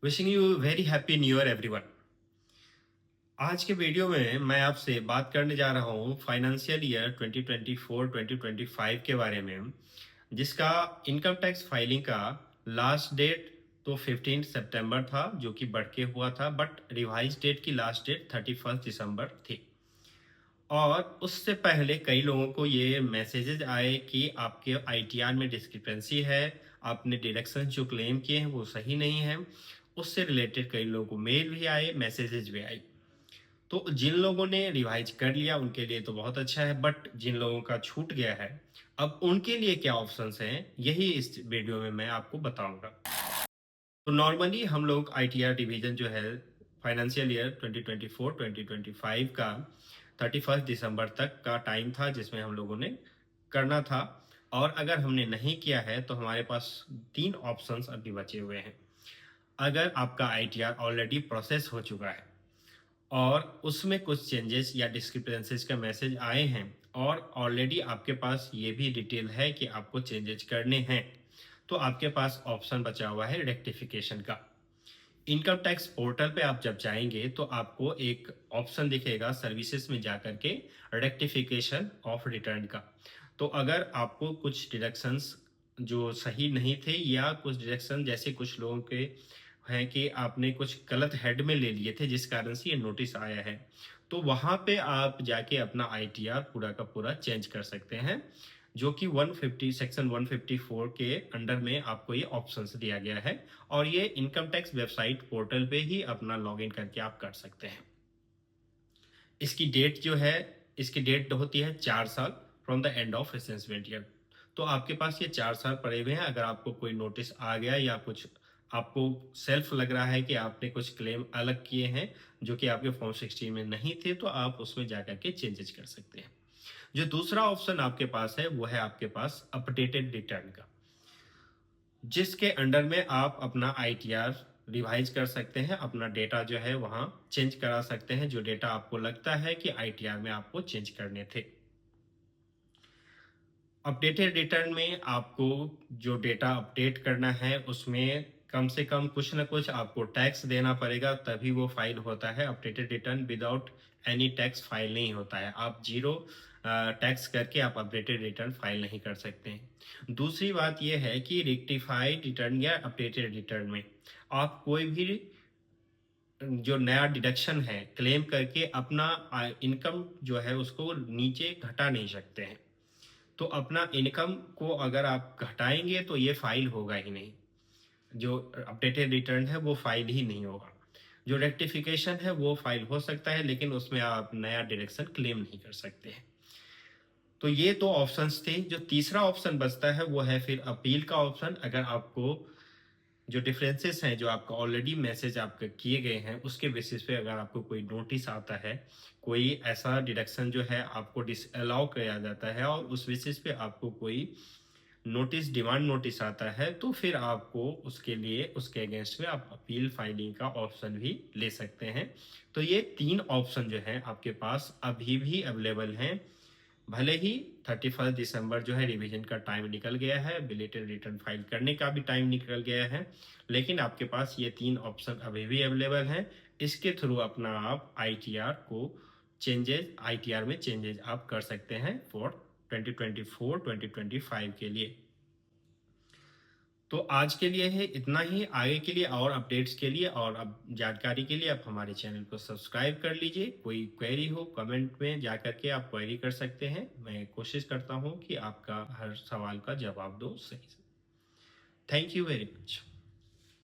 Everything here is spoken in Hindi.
Wishing you very happy new year everyone. आज के वीडियो में मैं आपसे बात करने जा रहा हूँ फाइनेंशियल ईयर 2024-2025 के बारे में, जिसका इनकम टैक्स फाइलिंग का लास्ट डेट तो 15 सितंबर था, जो कि बढ़ के हुआ था, बट रिवाइज डेट की लास्ट डेट 31 दिसंबर थी। और उससे पहले कई लोगों को ये मैसेजेस आए कि आपके आईटीआर में डिस्क्रिपेंसी है, आपने डिडक्शन जो क्लेम किए हैं वो सही नहीं है। उससे रिलेटेड कई लोगों को मेल भी आए, मैसेजेस भी आए। तो जिन लोगों ने रिवाइज कर लिया उनके लिए तो बहुत अच्छा है, बट जिन लोगों का छूट गया है, अब उनके लिए क्या ऑप्शंस हैं, यही इस वीडियो में मैं आपको बताऊंगा। तो नॉर्मली हम लोग आईटीआर डिवीजन जो है फाइनेंशियल ईयर 2024-2025 का 31 दिसंबर तक का टाइम था जिसमें हम लोगों ने करना था। और अगर हमने नहीं किया है तो हमारे पास तीन ऑप्शंस अभी बचे हुए हैं। अगर आपका आईटीआर ऑलरेडी प्रोसेस हो चुका है और उसमें कुछ चेंजेस या डिस्क्रिपेंसीज का मैसेज आए हैं और ऑलरेडी आपके पास ये भी डिटेल है कि आपको चेंजेस करने हैं, तो आपके पास ऑप्शन बचा हुआ है रेक्टिफिकेशन का। इनकम टैक्स पोर्टल पे आप जब जाएंगे तो आपको एक ऑप्शन दिखेगा सर्विसेज में जाकर के, रेक्टिफिकेशन ऑफ रिटर्न का। तो अगर आपको कुछ डिडक्शंस जो सही नहीं थे या कुछ डिडक्शन जैसे कुछ लोगों के हैं कि आपने कुछ गलत हेड में ले लिए थे जिस कारण से ये नोटिस आया है, तो वहां पे आप जाके अपना आईटीआर पूरा का पूरा चेंज कर सकते हैं, जो कि 150 सेक्शन 154 के अंडर में आपको ये ऑप्शंस दिया गया है। और ये इनकम टैक्स वेबसाइट पोर्टल पे ही अपना लॉगिन करके आप कर सकते हैं। इसकी डेट जो है, इसकी डेट होती है 4 साल from the end of assessment year. तो आपके पास ये 4 साल पड़े हुए हैं। अगर आपको कोई नोटिस आ गया या कुछ आपको सेल्फ लग रहा है कि आपने कुछ क्लेम अलग किए हैं जो कि आपके फॉर्म 16 में नहीं थे, तो आप उसमें जाकर के चेंजेस कर सकते हैं। जो दूसरा ऑप्शन आपके पास है वो है आपके पास अपडेटेड रिटर्न का, जिसके अंडर में आप अपना आईटीआर रिवाइज कर सकते हैं, अपना डेटा जो है वहां चेंज करा सकते हैं, जो डेटा आपको लगता है कि आईटीआर में आपको चेंज करने थे। अपडेटेड रिटर्न में आपको जो डेटा अपडेट करना है उसमें कम से कम कुछ ना कुछ आपको टैक्स देना पड़ेगा, तभी वो फाइल होता है। Updated return without any tax file नहीं होता है। आप जीरो टैक्स करके आप अपडेटेड रिटर्न फाइल नहीं कर सकते हैं। दूसरी बात यह है कि रेक्टिफाइड रिटर्न या अपडेटेड रिटर्न में आप कोई भी जो नया डिडक्शन है क्लेम करके अपना इनकम जो है उसको नीचे घटा नहीं सकते हैं। तो अपना इनकम को अगर आप घटाएंगे तो ये फाइल होगा ही नहीं। जो अपडेटेड रिटर्न है वो फाइल ही नहीं होगा। जो रेक्टिफिकेशन है वो फाइल हो सकता है, लेकिन उसमें आप नया डायरेक्शन क्लेम नहीं कर सकते हैं। तो ये दो ऑप्शंस थे। जो तीसरा ऑप्शन बचता है वो है फिर अपील का ऑप्शन। अगर आपको जो डिफरेंसेस हैं, जो आपका ऑलरेडी मैसेज आपके किए गए हैं उसके बेसिस पे अगर आपको कोई नोटिस आता है, कोई ऐसा डिडक्शन जो है आपको डिसअलाउ किया जाता है और उस बेसिस पे आपको कोई नोटिस डिमांड नोटिस आता है, तो फिर आपको उसके लिए उसके अगेंस्ट में आप अपील फाइलिंग का ऑप्शन भी ले सकते हैं। तो ये तीन ऑप्शन जो है आपके पास अभी भी अवेलेबल हैं। भले ही 31 दिसंबर जो है रिवीजन का टाइम निकल गया है, बिलेटेड रिटर्न फाइल करने का भी टाइम निकल गया है, लेकिन आपके पास ये तीन ऑप्शन अभी भी अवेलेबल हैं। इसके थ्रू अपना आप आईटीआर को आईटीआर में चेंजेस आप कर सकते हैं फॉर 2024-2025 के लिए। तो आज के लिए है इतना ही। आगे के लिए और अपडेट्स के लिए और अब जानकारी के लिए आप हमारे चैनल को सब्सक्राइब कर लीजिए। कोई क्वेरी हो कमेंट में जा करके आप क्वेरी कर सकते हैं। मैं कोशिश करता हूँ कि आपका हर सवाल का जवाब दो सही से। Thank you very much.